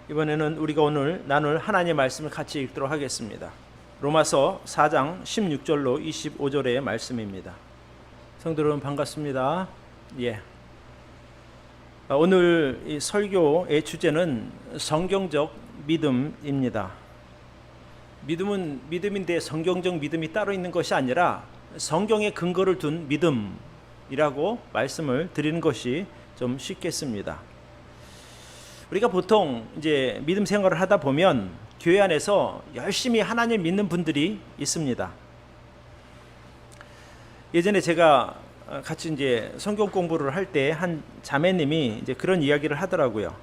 이번에는 우리가 오늘 나눌 하나님의 말씀을 같이 읽도록 하겠습니다. 로마서 4장 16절로 25절의 말씀입니다. 성도 여러분 반갑습니다. 오늘 이 설교의 주제는 성경적 믿음입니다. 믿음은 믿음인데 성경적 믿음이 따로 있는 것이 아니라 성경에 근거를 둔 믿음이라고 말씀을 드리는 것이 좀 쉽겠습니다. 우리가 보통 이제 믿음 생활을 하다 보면 교회 안에서 열심히 하나님 믿는 분들이 있습니다. 예전에 제가 같이 이제 성경 공부를 할 때 한 자매님이 이제 그런 이야기를 하더라고요.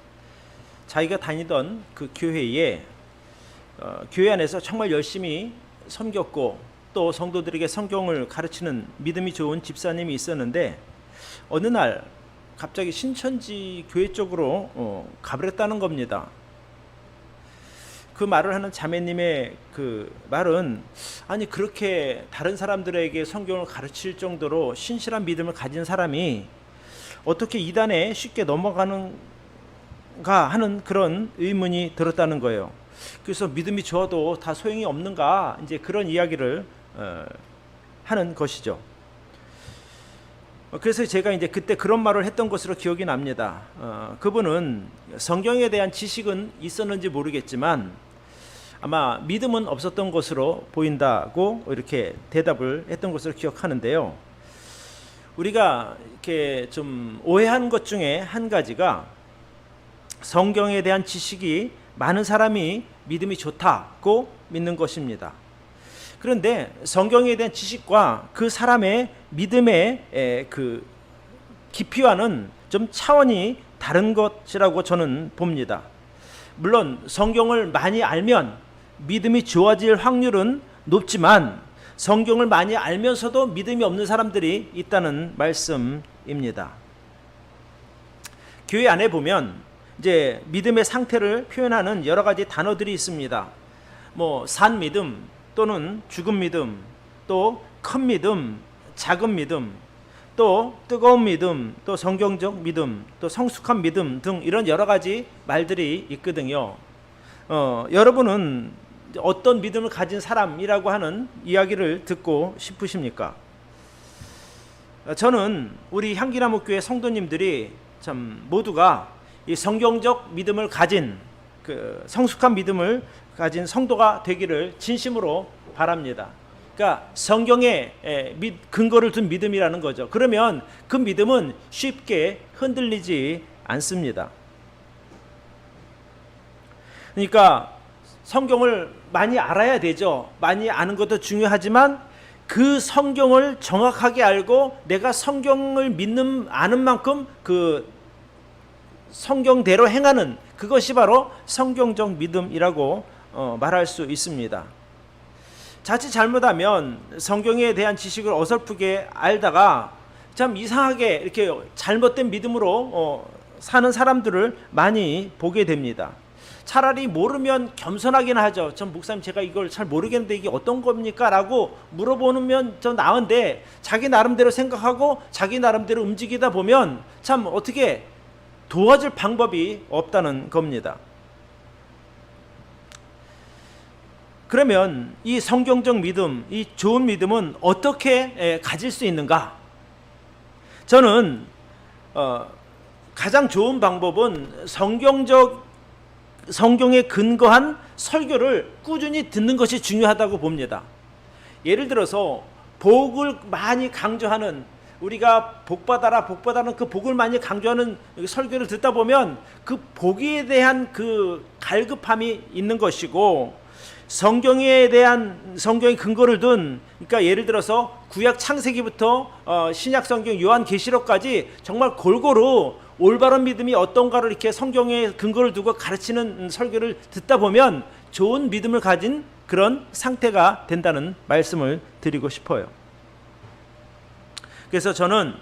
자기가 다니던 그 교회에 교회 안에서 정말 열심히 섬겼고 또 성도들에게 성경을 가르치는 믿음이 좋은 집사님이 있었는데 어느 날 갑자기 신천지 교회 쪽으로 가버렸다는 겁니다. 그 말을 하는 자매님의 그 말은 아니 그렇게 다른 사람들에게 성경을 가르칠 정도로 신실한 믿음을 가진 사람이 어떻게 이단에 쉽게 넘어가는가 하는 그런 의문이 들었다는 거예요. 그래서 믿음이 좋아도 다 소용이 없는가 이제 그런 이야기를 하는 것이죠. 그래서 제가 이제 그때 그런 말을 했던 것으로 기억이 납니다. 그분은 성경에 대한 지식은 있었는지 모르겠지만 아마 믿음은 없었던 것으로 보인다고 이렇게 대답을 했던 것으로 기억하는데요. 우리가 이렇게 좀 오해하는 것 중에 한 가지가 성경에 대한 지식이 많은 사람이 믿음이 좋다고 믿는 것입니다. 그런데 성경에 대한 지식과 그 사람의 믿음의 그 깊이와는 좀 차원이 다른 것이라고 저는 봅니다. 물론 성경을 많이 알면 믿음이 좋아질 확률은 높지만 성경을 많이 알면서도 믿음이 없는 사람들이 있다는 말씀입니다. 교회 안에 보면 이제 믿음의 상태를 표현하는 여러 가지 단어들이 있습니다. 산 믿음 또는 죽은 믿음, 또 큰 믿음, 작은 믿음, 또 뜨거운 믿음, 또 성경적 믿음, 또 성숙한 믿음 등 이런 여러 가지 말들이 있거든요. 여러분은 어떤 믿음을 가진 사람이라고 하는 이야기를 듣고 싶으십니까? 저는 우리 향기나무교회 성도님들이 참 모두가 이 성경적 믿음을 가진 그 성숙한 믿음을 가진 성도가 되기를 진심으로 바랍니다. 그러니까 성경에 근거를 둔 믿음이라는 거죠. 그러면 그 믿음은 쉽게 흔들리지 않습니다. 그러니까 성경을 많이 알아야 되죠. 많이 아는 것도 중요하지만 그 성경을 정확하게 알고 내가 성경을 아는 만큼 그 성경대로 행하는 그것이 바로 성경적 믿음이라고 말할 수 있습니다. 자칫 잘못하면 성경에 대한 지식을 어설프게 알다가 참 이상하게 이렇게 잘못된 믿음으로 사는 사람들을 많이 보게 됩니다. 차라리 모르면 겸손하긴 하죠. 전 목사님 제가 이걸 잘 모르겠는데 이게 어떤 겁니까? 라고 물어보면 좀 나은데 자기 나름대로 생각하고 자기 나름대로 움직이다 보면 참 어떻게 도와줄 방법이 없다는 겁니다. 그러면 이 성경적 믿음, 이 좋은 믿음은 어떻게 가질 수 있는가? 저는 가장 좋은 방법은 성경에 근거한 설교를 꾸준히 듣는 것이 중요하다고 봅니다. 예를 들어서 복을 많이 강조하는 우리가 복받아라 복받아는 그 복을 많이 강조하는 설교를 듣다 보면 그 복에 대한 그 갈급함이 있는 것이고 성경에 대한 성경의 근거를 둔 그러니까 예를 들어서 구약 창세기부터 신약 성경 요한계시록까지 정말 골고루 올바른 믿음이 어떤가를 이렇게 성경에 근거를 두고 가르치는 설교를 듣다 보면 좋은 믿음을 가진 그런 상태가 된다는 말씀을 드리고 싶어요. 그래서 저는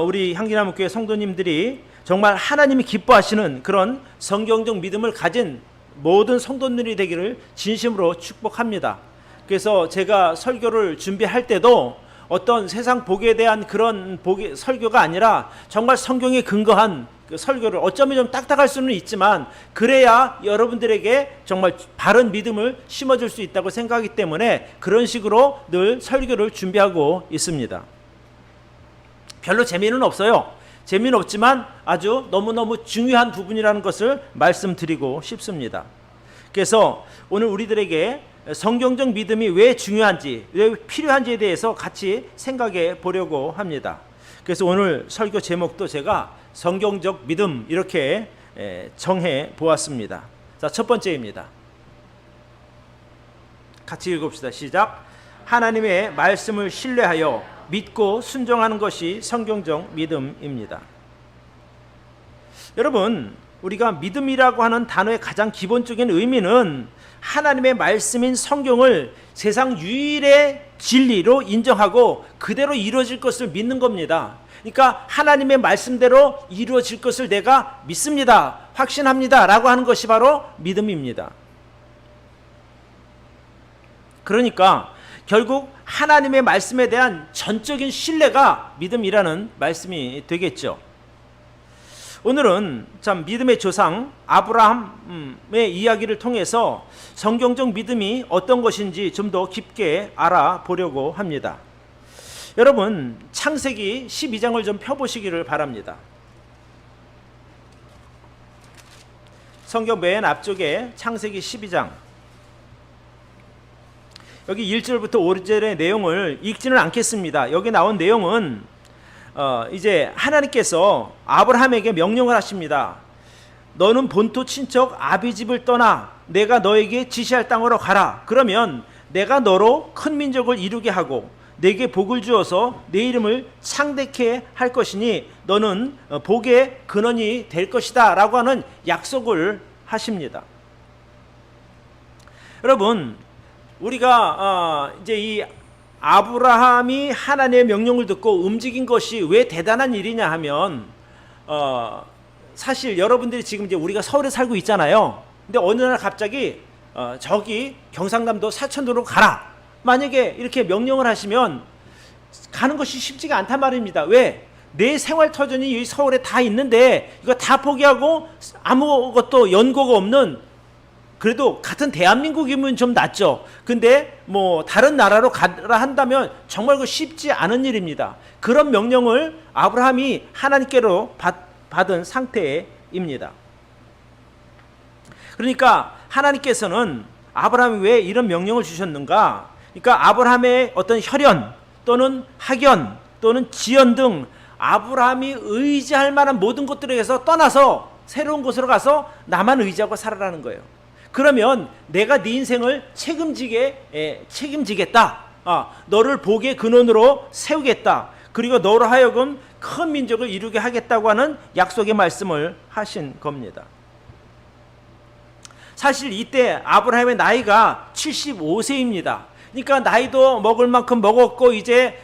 우리 향기나무교회 성도님들이 정말 하나님이 기뻐하시는 그런 성경적 믿음을 가진 모든 성도들이 되기를 진심으로 축복합니다. 그래서 제가 설교를 준비할 때도 어떤 세상 복에 대한 그런 설교가 아니라 정말 성경에 근거한 그 설교를 어쩌면 좀 딱딱할 수는 있지만 그래야 여러분들에게 정말 바른 믿음을 심어줄 수 있다고 생각하기 때문에 그런 식으로 늘 설교를 준비하고 있습니다. 별로 재미는 없어요. 재미는 없지만 아주 너무너무 중요한 부분이라는 것을 말씀드리고 싶습니다. 그래서 오늘 우리들에게 성경적 믿음이 왜 중요한지, 왜 필요한지에 대해서 같이 생각해 보려고 합니다. 그래서 오늘 설교 제목도 제가 성경적 믿음 이렇게 정해 보았습니다. 자, 첫 번째입니다. 같이 읽읍시다. 시작. 하나님의 말씀을 신뢰하여 믿고 순종하는 것이 성경적 믿음입니다. 여러분, 우리가 믿음이라고 하는 단어의 가장 기본적인 의미는 하나님의 말씀인 성경을 세상 유일의 진리로 인정하고 그대로 이루어질 것을 믿는 겁니다. 그러니까 하나님의 말씀대로 이루어질 것을 내가 믿습니다, 확신합니다 라고 하는 것이 바로 믿음입니다. 그러니까 결국 하나님의 말씀에 대한 전적인 신뢰가 믿음이라는 말씀이 되겠죠. 오늘은 참 믿음의 조상 아브라함의 이야기를 통해서 성경적 믿음이 어떤 것인지 좀 더 깊게 알아보려고 합니다. 여러분, 창세기 12장을 좀 펴보시기를 바랍니다. 성경 맨 앞쪽에 창세기 12장, 여기 1절부터 5절의 내용을 읽지는 않겠습니다. 여기 나온 내용은 이제 하나님께서 아브라함에게 명령을 하십니다. 너는 본토 친척 아비집을 떠나 내가 너에게 지시할 땅으로 가라. 그러면 내가 너로 큰 민족을 이루게 하고 내게 복을 주어서 내 이름을 창대케 할 것이니 너는 복의 근원이 될 것이다 라고 하는 약속을 하십니다. 여러분, 우리가 이제 이 아브라함이 하나님의 명령을 듣고 움직인 것이 왜 대단한 일이냐 하면 사실 여러분들이 지금 이제 우리가 서울에 살고 있잖아요. 근데 어느 날 갑자기 저기 경상남도 사천도로 가라, 만약에 이렇게 명령을 하시면 가는 것이 쉽지가 않단 말입니다. 왜? 내 생활 터전이 이 서울에 다 있는데 이거 다 포기하고 아무것도 연고가 없는, 그래도 같은 대한민국이면 좀 낫죠. 근데 뭐 다른 나라로 가라 한다면 정말 그 쉽지 않은 일입니다. 그런 명령을 아브라함이 하나님께로 받은 상태입니다. 그러니까 하나님께서는 아브라함이 왜 이런 명령을 주셨는가? 그러니까 아브라함의 어떤 혈연 또는 학연 또는 지연 등 아브라함이 의지할 만한 모든 것들에서 떠나서 새로운 곳으로 가서 나만 의지하고 살아라는 거예요. 그러면 내가 네 인생을 책임지겠다. 너를 복의 근원으로 세우겠다. 그리고 너로 하여금 큰 민족을 이루게 하겠다고 하는 약속의 말씀을 하신 겁니다. 사실 이때 아브라함의 나이가 75세입니다. 그러니까 나이도 먹을 만큼 먹었고 이제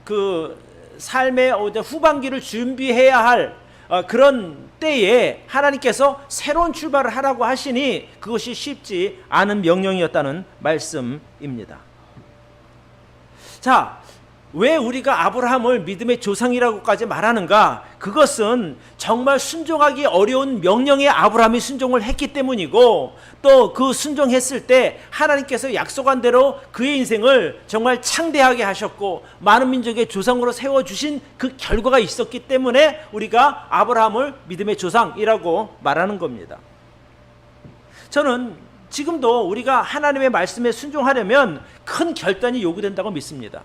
그 삶의 후반기를 준비해야 할 그런 때에 하나님께서 새로운 출발을 하라고 하시니 그것이 쉽지 않은 명령이었다는 말씀입니다. 자, 왜 우리가 아브라함을 믿음의 조상이라고까지 말하는가? 그것은 정말 순종하기 어려운 명령에 아브라함이 순종을 했기 때문이고, 또 그 순종했을 때 하나님께서 약속한 대로 그의 인생을 정말 창대하게 하셨고 많은 민족의 조상으로 세워주신 그 결과가 있었기 때문에 우리가 아브라함을 믿음의 조상이라고 말하는 겁니다. 저는 지금도 우리가 하나님의 말씀에 순종하려면 큰 결단이 요구된다고 믿습니다.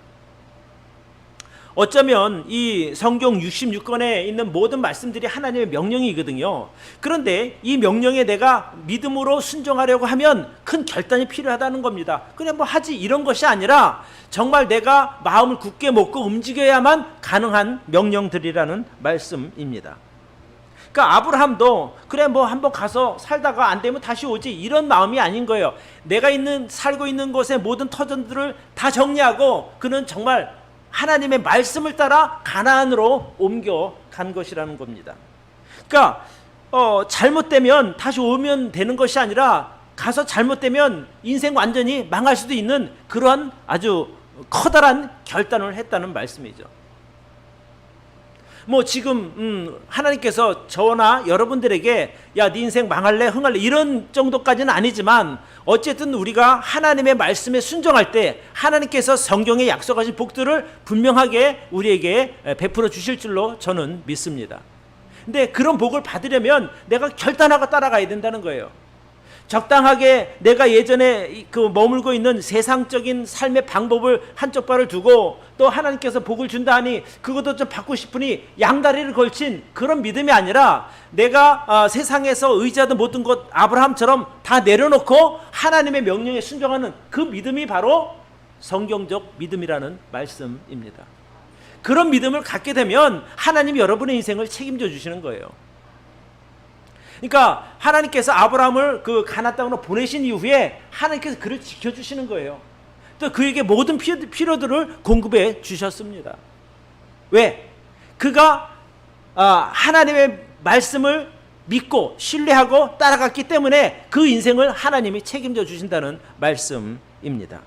어쩌면 이 성경 66권에 있는 모든 말씀들이 하나님의 명령이거든요. 그런데 이 명령에 내가 믿음으로 순종하려고 하면 큰 결단이 필요하다는 겁니다. 그냥 뭐 하지 이런 것이 아니라 정말 내가 마음을 굳게 먹고 움직여야만 가능한 명령들이라는 말씀입니다. 그러니까 아브라함도 그래 뭐 한번 가서 살다가 안 되면 다시 오지 이런 마음이 아닌 거예요. 내가 살고 있는 곳의 모든 터전들을 다 정리하고 그는 정말 하나님의 말씀을 따라 가나안으로 옮겨간 것이라는 겁니다. 그러니까 잘못되면 다시 오면 되는 것이 아니라 가서 잘못되면 인생 완전히 망할 수도 있는 그러한 아주 커다란 결단을 했다는 말씀이죠. 뭐 지금 하나님께서 저나 여러분들에게 야, 네 인생 망할래 흥할래 이런 정도까지는 아니지만 어쨌든 우리가 하나님의 말씀에 순종할 때 하나님께서 성경에 약속하신 복들을 분명하게 우리에게 베풀어 주실 줄로 저는 믿습니다. 근데 그런 복을 받으려면 내가 결단하고 따라가야 된다는 거예요. 적당하게 내가 예전에 그 머물고 있는 세상적인 삶의 방법을 한쪽 발을 두고 또 하나님께서 복을 준다 하니 그것도 좀 받고 싶으니 양다리를 걸친 그런 믿음이 아니라 내가 세상에서 의지하던 모든 것 아브라함처럼 다 내려놓고 하나님의 명령에 순종하는 그 믿음이 바로 성경적 믿음이라는 말씀입니다. 그런 믿음을 갖게 되면 하나님이 여러분의 인생을 책임져 주시는 거예요. 그러니까 하나님께서 아브라함을 그 가나안 땅으로 보내신 이후에 하나님께서 그를 지켜주시는 거예요. 또 그에게 모든 필요들을 공급해 주셨습니다. 왜? 그가 하나님의 말씀을 믿고 신뢰하고 따라갔기 때문에 그 인생을 하나님이 책임져 주신다는 말씀입니다.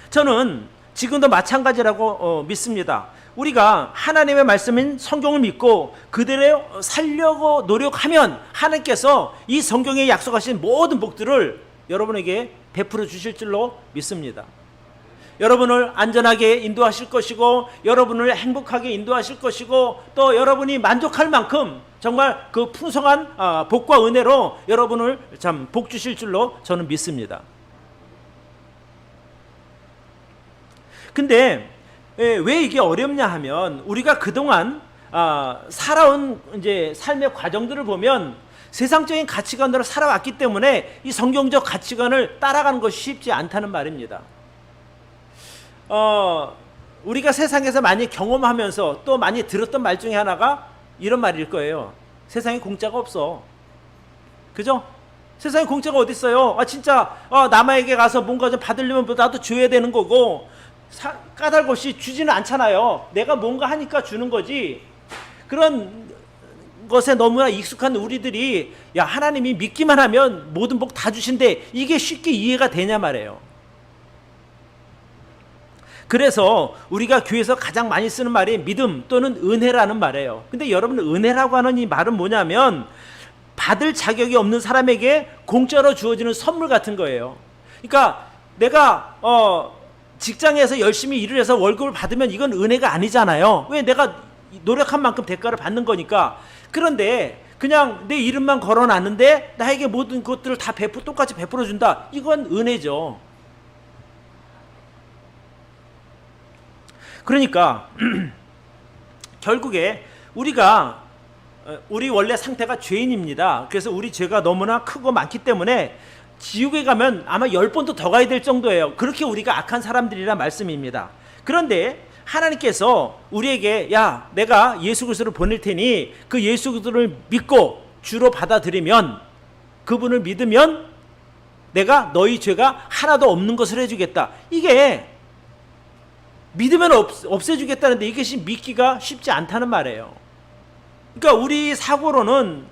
저는 지금도 마찬가지라고 믿습니다. 우리가 하나님의 말씀인 성경을 믿고 그대로 살려고 노력하면 하나님께서 이 성경에 약속하신 모든 복들을 여러분에게 베풀어 주실 줄로 믿습니다. 여러분을 안전하게 인도하실 것이고 여러분을 행복하게 인도하실 것이고 또 여러분이 만족할 만큼 정말 그 풍성한 복과 은혜로 여러분을 참 복 주실 줄로 저는 믿습니다. 근데 왜 이게 어렵냐 하면 우리가 그동안 살아온 이제 삶의 과정들을 보면 세상적인 가치관으로 살아왔기 때문에 이 성경적 가치관을 따라가는 것이 쉽지 않다는 말입니다. 우리가 세상에서 많이 경험하면서 또 많이 들었던 말 중에 하나가 이런 말일 거예요. 세상에 공짜가 없어. 그죠? 세상에 공짜가 어디 있어요? 진짜 남에게 가서 뭔가 좀 받으려면 나도 줘야 되는 거고 까닭 없이 주지는 않잖아요. 내가 뭔가 하니까 주는 거지. 그런 것에 너무나 익숙한 우리들이 야, 하나님이 믿기만 하면 모든 복 다 주신대, 이게 쉽게 이해가 되냐 말이에요. 그래서 우리가 교회에서 가장 많이 쓰는 말이 믿음 또는 은혜라는 말이에요. 근데 여러분, 은혜라고 하는 이 말은 뭐냐면 받을 자격이 없는 사람에게 공짜로 주어지는 선물 같은 거예요. 그러니까 내가 직장에서 열심히 일을 해서 월급을 받으면 이건 은혜가 아니잖아요. 왜? 내가 노력한 만큼 대가를 받는 거니까. 그런데 그냥 내 이름만 걸어놨는데 나에게 모든 것들을 다 똑같이 베풀어 준다. 이건 은혜죠. 그러니까 결국에 우리 원래 상태가 죄인입니다. 그래서 우리 죄가 너무나 크고 많기 때문에 지옥에 가면 아마 10번도 더 가야 될 정도예요. 그렇게 우리가 악한 사람들이란 말씀입니다. 그런데 하나님께서 우리에게 야, 내가 예수 그리스도를 보낼 테니 그 예수 그리스도를 믿고 주로 받아들이면, 그분을 믿으면 내가 너희 죄가 하나도 없는 것을 해주겠다. 이게 믿으면 없애주겠다는데 이것이 믿기가 쉽지 않다는 말이에요. 그러니까 우리 사고로는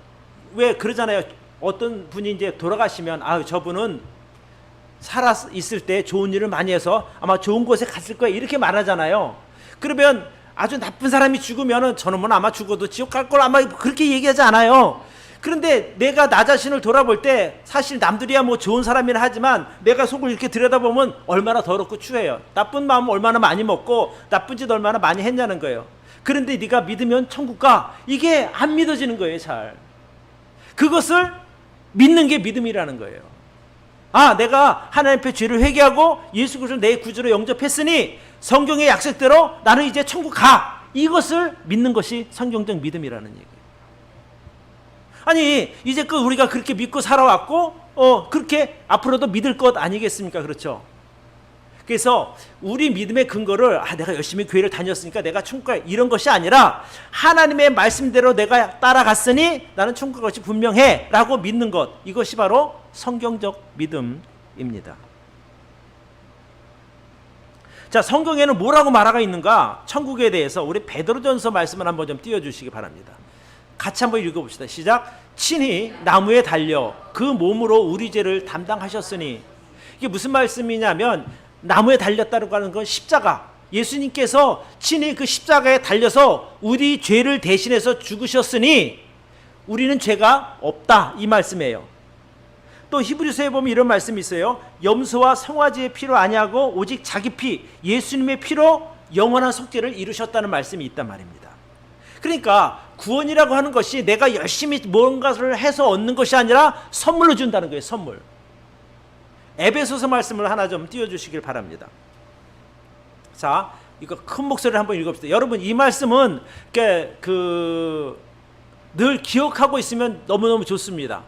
왜 그러잖아요. 어떤 분이 이제 돌아가시면 저분은 살아 있을 때 좋은 일을 많이 해서 아마 좋은 곳에 갔을 거야, 이렇게 말하잖아요. 그러면 아주 나쁜 사람이 죽으면은 저놈은 아마 죽어도 지옥 갈 걸 아마 그렇게 얘기하지 않아요. 그런데 내가 나 자신을 돌아볼 때 사실 남들이야 뭐 좋은 사람이라 하지만 내가 속을 이렇게 들여다보면 얼마나 더럽고 추해요. 나쁜 마음 얼마나 많이 먹고 나쁜 짓 얼마나 많이 했냐는 거예요. 그런데 네가 믿으면 천국 가, 이게 안 믿어지는 거예요. 잘 그것을 믿는 게 믿음이라는 거예요. 내가 하나님 앞에 죄를 회개하고 예수 그리스도를 내 구주로 영접했으니 성경의 약속대로 나는 이제 천국 가, 이것을 믿는 것이 성경적 믿음이라는 얘기예요. 아니 이제껏 우리가 그렇게 믿고 살아왔고 그렇게 앞으로도 믿을 것 아니겠습니까? 그렇죠? 그래서 우리 믿음의 근거를 내가 열심히 교회를 다녔으니까 내가 천국 가, 이런 것이 아니라 하나님의 말씀대로 내가 따라갔으니 나는 천국 갈 것이 분명해 라고 믿는 것, 이것이 바로 성경적 믿음입니다. 자, 성경에는 뭐라고 말하고 있는가? 천국에 대해서 우리 베드로전서 말씀을 한번 좀 띄워주시기 바랍니다. 같이 한번 읽어봅시다. 시작. 친히 나무에 달려 그 몸으로 우리 죄를 담당하셨으니, 이게 무슨 말씀이냐면 나무에 달렸다고 하는 건 십자가, 예수님께서 친히 그 십자가에 달려서 우리 죄를 대신해서 죽으셨으니 우리는 죄가 없다, 이 말씀이에요. 또 히브리서에 보면 이런 말씀이 있어요. 염소와 송아지의 피로 아니하고 오직 자기 피, 예수님의 피로 영원한 속죄를 이루셨다는 말씀이 있단 말입니다. 그러니까 구원이라고 하는 것이 내가 열심히 뭔가를 해서 얻는 것이 아니라 선물로 준다는 거예요. 선물. 에베소서 말씀을 하나 좀 띄워주시길 바랍니다. 자, 이거 큰 목소리를 한번 읽어봅시다. 여러분, 이 말씀은 늘 기억하고 있으면 너무너무 좋습니다.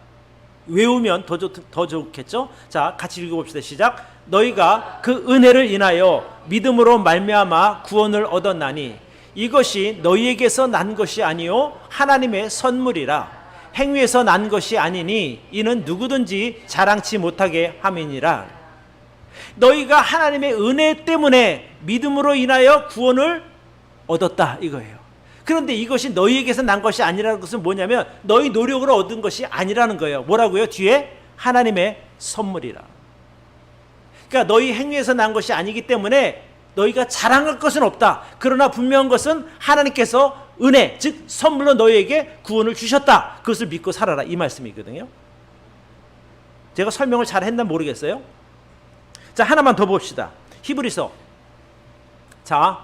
외우면 더 좋겠죠? 자, 같이 읽어봅시다. 시작. 너희가 그 은혜를 인하여 믿음으로 말미암아 구원을 얻었나니 이것이 너희에게서 난 것이 아니요 하나님의 선물이라. 행위에서 난 것이 아니니 이는 누구든지 자랑치 못하게 함이니라. 너희가 하나님의 은혜 때문에 믿음으로 인하여 구원을 얻었다, 이거예요. 그런데 이것이 너희에게서 난 것이 아니라는 것은 뭐냐면 너희 노력으로 얻은 것이 아니라는 거예요. 뭐라고요? 뒤에 하나님의 선물이라. 그러니까 너희 행위에서 난 것이 아니기 때문에 너희가 자랑할 것은 없다. 그러나 분명한 것은 하나님께서 은혜, 즉 선물로 너희에게 구원을 주셨다. 그것을 믿고 살아라, 이 말씀이거든요. 제가 설명을 잘 했나 모르겠어요. 자, 하나만 더 봅시다. 히브리서. 자,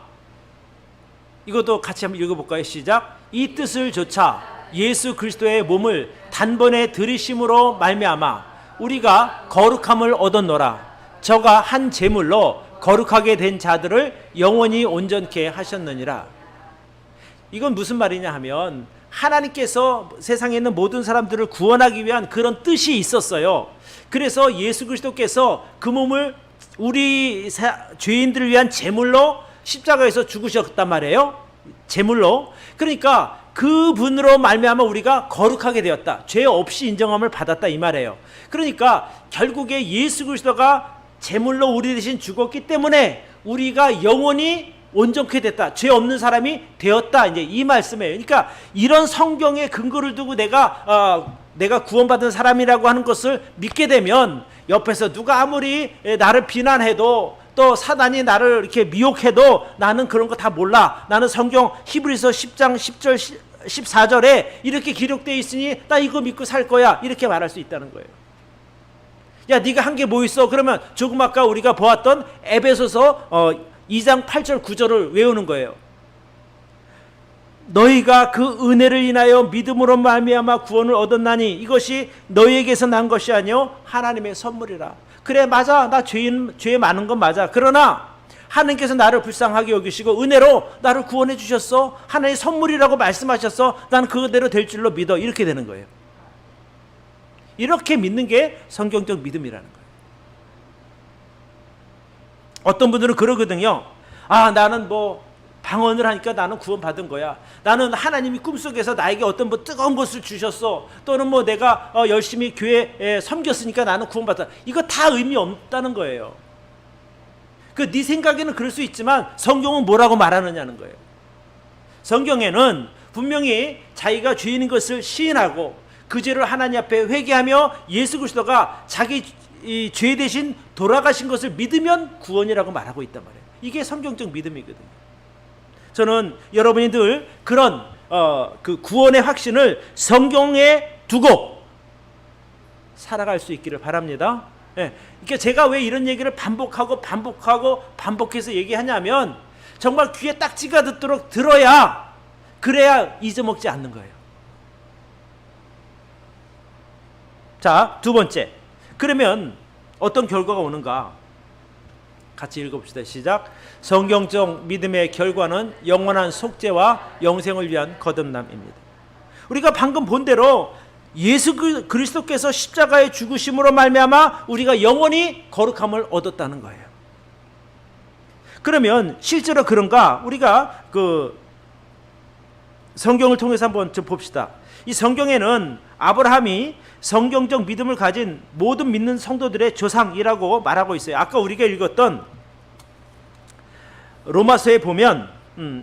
이것도 같이 한번 읽어볼까요? 시작. 이 뜻을 조차 예수 그리스도의 몸을 단번에 들이심으로 말미암아 우리가 거룩함을 얻었노라. 저가 한 제물로 거룩하게 된 자들을 영원히 온전케 하셨느니라. 이건 무슨 말이냐 하면 하나님께서 세상에 있는 모든 사람들을 구원하기 위한 그런 뜻이 있었어요. 그래서 예수 그리스도께서 그 몸을 우리 죄인들을 위한 제물로 십자가에서 죽으셨단 말이에요. 제물로. 그러니까 그 분으로 말미암아 우리가 거룩하게 되었다. 죄 없이 인정함을 받았다, 이 말이에요. 그러니까 결국에 예수 그리스도가 제물로 우리 대신 죽었기 때문에 우리가 영원히 온전케 됐다. 죄 없는 사람이 되었다. 이제 이 말씀이에요. 그러니까 이런 성경의 근거를 두고 내가 구원받은 사람이라고 하는 것을 믿게 되면 옆에서 누가 아무리 나를 비난해도 또 사단이 나를 이렇게 미혹해도 나는 그런 거 다 몰라. 나는 성경 히브리서 10장 10절 14절에 이렇게 기록되어 있으니 나 이거 믿고 살 거야. 이렇게 말할 수 있다는 거예요. 야, 네가 한 게 뭐 있어? 그러면 조금 아까 우리가 보았던 에베소서 2장 8절 9절을 외우는 거예요. 너희가 그 은혜를 인하여 믿음으로 말미암아 구원을 얻었나니 이것이 너희에게서 난 것이 아니요 하나님의 선물이라. 그래, 맞아. 나 죄 많은 건 맞아. 그러나 하나님께서 나를 불쌍하게 여기시고 은혜로 나를 구원해 주셨어. 하나님의 선물이라고 말씀하셨어. 나는 그대로 될 줄로 믿어. 이렇게 되는 거예요. 이렇게 믿는 게 성경적 믿음이라는 거예요. 어떤 분들은 그러거든요. 아, 나는 뭐 방언을 하니까 나는 구원받은 거야. 나는 하나님이 꿈속에서 나에게 어떤 뭐 뜨거운 것을 주셨어. 또는 뭐 내가 열심히 교회에 섬겼으니까 나는 구원받았다. 이거 다 의미 없다는 거예요. 네 생각에는 그럴 수 있지만 성경은 뭐라고 말하느냐는 거예요. 성경에는 분명히 자기가 죄인인 것을 시인하고 그 죄를 하나님 앞에 회개하며 예수 그리스도가 자기 이 죄 대신 돌아가신 것을 믿으면 구원이라고 말하고 있단 말이에요. 이게 성경적 믿음이거든요. 저는 여러분이 늘 그런 그 구원의 확신을 성경에 두고 살아갈 수 있기를 바랍니다. 예. 그러니까 제가 왜 이런 얘기를 반복해서 얘기하냐면 정말 귀에 딱지가 듣도록 들어야, 그래야 잊어먹지 않는 거예요. 자, 두 번째. 그러면 어떤 결과가 오는가? 같이 읽어봅시다. 시작. 성경적 믿음의 결과는 영원한 속죄와 영생을 위한 거듭남입니다. 우리가 방금 본 대로 예수 그리스도께서 십자가의 죽으심으로 말미암아 우리가 영원히 거룩함을 얻었다는 거예요. 그러면 실제로 그런가? 우리가 그 성경을 통해서 한번 좀 봅시다. 이 성경에는 아브라함이 성경적 믿음을 가진 모든 믿는 성도들의 조상이라고 말하고 있어요. 아까 우리가 읽었던 로마서에 보면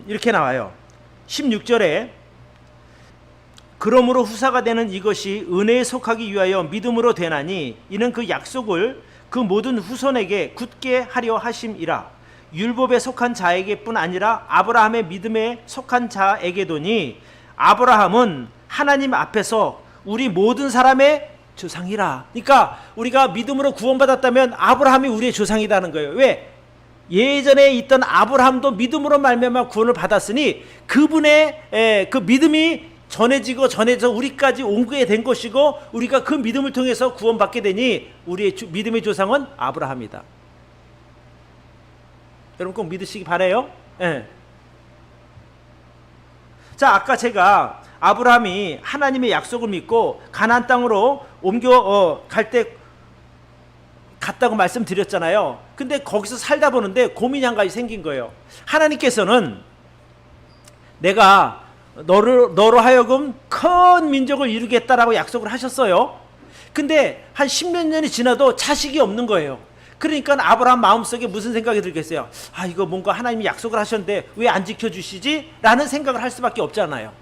이렇게 나와요. 16절에 그러므로 후사가 되는 이것이 은혜에 속하기 위하여 믿음으로 되나니 이는 그 약속을 그 모든 후손에게 굳게 하려 하심이라. 율법에 속한 자에게뿐 아니라 아브라함의 믿음에 속한 자에게도니 아브라함은 하나님 앞에서 우리 모든 사람의 조상이라. 그러니까 우리가 믿음으로 구원받았다면 아브라함이 우리의 조상이라는 거예요. 왜? 예전에 있던 아브라함도 믿음으로 말미암아 구원을 받았으니 그분의 그 믿음이 전해져 우리까지 옮게 된 것이고 우리가 그 믿음을 통해서 구원받게 되니 우리의 믿음의 조상은 아브라함이다. 여러분 꼭 믿으시기 바라요. 예. 자, 아까 제가 아브라함이 하나님의 약속을 믿고 가나안 땅으로 갈 때 갔다고 말씀드렸잖아요. 근데 거기서 살다 보는데 고민이 한 가지 생긴 거예요. 하나님께서는 내가 너로 하여금 큰 민족을 이루겠다라고 약속을 하셨어요. 근데 한 10몇 년이 지나도 자식이 없는 거예요. 그러니까 아브라함 마음속에 무슨 생각이 들겠어요? 아, 이거 뭔가 하나님이 약속을 하셨는데 왜 안 지켜주시지? 라는 생각을 할 수밖에 없잖아요.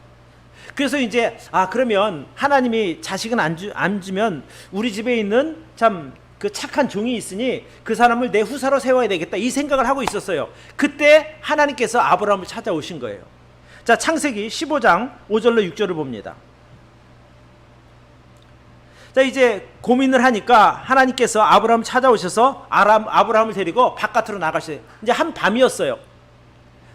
그래서 이제 그러면 하나님이 자식은 안 주면 우리 집에 있는 참 그 착한 종이 있으니 그 사람을 내 후사로 세워야 되겠다, 이 생각을 하고 있었어요. 그때 하나님께서 아브라함을 찾아오신 거예요. 자, 창세기 15장 5절로 6절을 봅니다. 자, 이제 고민을 하니까 하나님께서 아브라함을 찾아오셔서 아브라함을 데리고 바깥으로 나가시어요. 이제 한밤이었어요.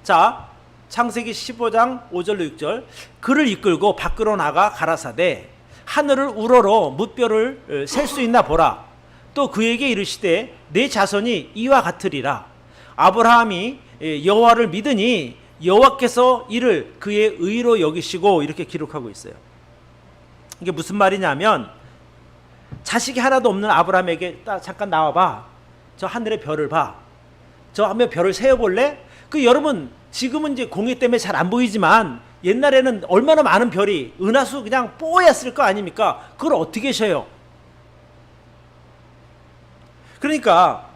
자, 창세기 15장 5절로 6절. 그를 이끌고 밖으로 나가 가라사대 하늘을 우러러 무뼈를 셀 수 있나 보라. 또 그에게 이르시되 내 자손이 이와 같으리라. 아브라함이 여호와를 믿으니 여호와께서 이를 그의 의로 여기시고, 이렇게 기록하고 있어요. 이게 무슨 말이냐면 자식이 하나도 없는 아브라함에게 잠깐 나와봐. 저 하늘의 별을 봐. 저 한번 별을 세어볼래? 여러분 지금은 이제 공해 때문에 잘 안 보이지만 옛날에는 얼마나 많은 별이 은하수 그냥 뽀였을 거 아닙니까? 그걸 어떻게 세요? 그러니까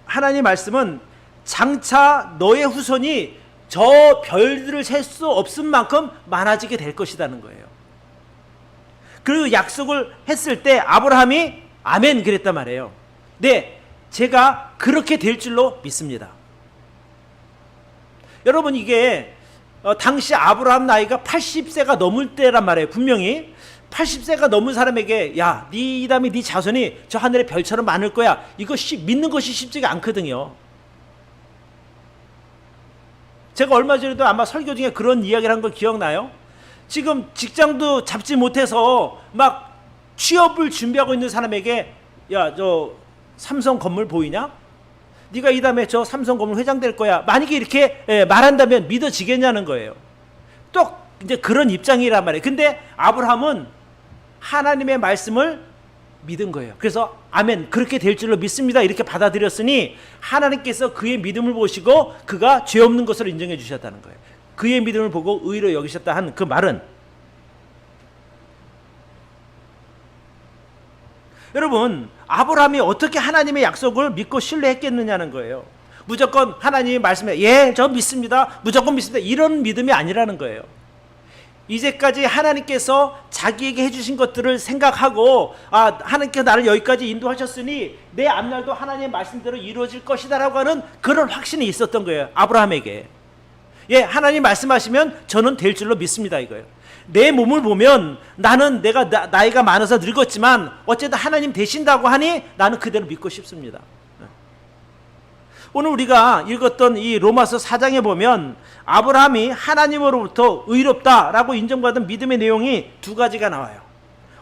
하나님 말씀은 장차 너의 후손이 저 별들을 셀 수 없을 만큼 많아지게 될 것이라는 거예요. 그 약속을 했을 때 아브라함이 아멘 그랬단 말이에요. 네, 제가 그렇게 될 줄로 믿습니다. 여러분 이게 당시 아브라함 나이가 80세가 넘을 때란 말이에요. 분명히 80세가 넘은 사람에게 야, 네 다음에 네 자손이 저 하늘의 별처럼 많을 거야, 이거 믿는 것이 쉽지가 않거든요. 제가 얼마 전에도 아마 설교 중에 그런 이야기를 한 거 기억나요? 지금 직장도 잡지 못해서 막 취업을 준비하고 있는 사람에게 야, 저 삼성 건물 보이냐? 네가 이 다음에 저 삼성 건물 회장 될 거야, 만약에 이렇게 말한다면 믿어지겠냐는 거예요. 또 이제 그런 입장이란 말이에요. 근데 아브라함은 하나님의 말씀을 믿은 거예요. 그래서 아멘, 그렇게 될 줄로 믿습니다, 이렇게 받아들였으니 하나님께서 그의 믿음을 보시고 그가 죄 없는 것으로 인정해 주셨다는 거예요. 그의 믿음을 보고 의로 여기셨다 한 그 말은, 여러분 아브라함이 어떻게 하나님의 약속을 믿고 신뢰했겠느냐는 거예요. 무조건 하나님이 말씀해 예, 저 믿습니다, 무조건 믿습니다, 이런 믿음이 아니라는 거예요. 이제까지 하나님께서 자기에게 해주신 것들을 생각하고 하나님께서 나를 여기까지 인도하셨으니 내 앞날도 하나님의 말씀대로 이루어질 것이다 라고 하는 그런 확신이 있었던 거예요. 아브라함에게. 예, 하나님 말씀하시면 저는 될 줄로 믿습니다, 이거예요. 내 몸을 보면 나는 내가 나이가 많아서 늙었지만 어쨌든 하나님 되신다고 하니 나는 그대로 믿고 싶습니다. 오늘 우리가 읽었던 이 로마서 4장에 보면 아브라함이 하나님으로부터 의롭다라고 인정받은 믿음의 내용이 두 가지가 나와요.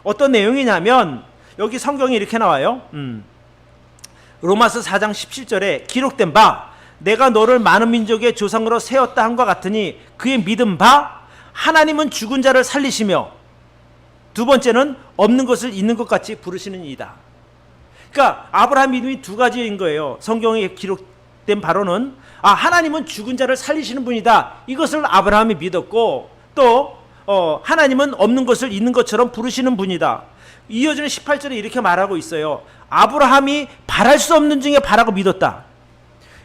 어떤 내용이냐면 여기 성경이 이렇게 나와요. 로마서 4장 17절에 기록된 바 내가 너를 많은 민족의 조상으로 세웠다 함과 같으니 그의 믿은 바 하나님은 죽은 자를 살리시며 두 번째는 없는 것을 있는 것 같이 부르시는 이다. 그러니까 아브라함 믿음이 두 가지인 거예요. 성경에 기록된 바로는 하나님은 죽은 자를 살리시는 분이다, 이것을 아브라함이 믿었고, 또 하나님은 없는 것을 있는 것처럼 부르시는 분이다. 이어지는 18절에 이렇게 말하고 있어요. 아브라함이 바랄 수 없는 중에 바라고 믿었다.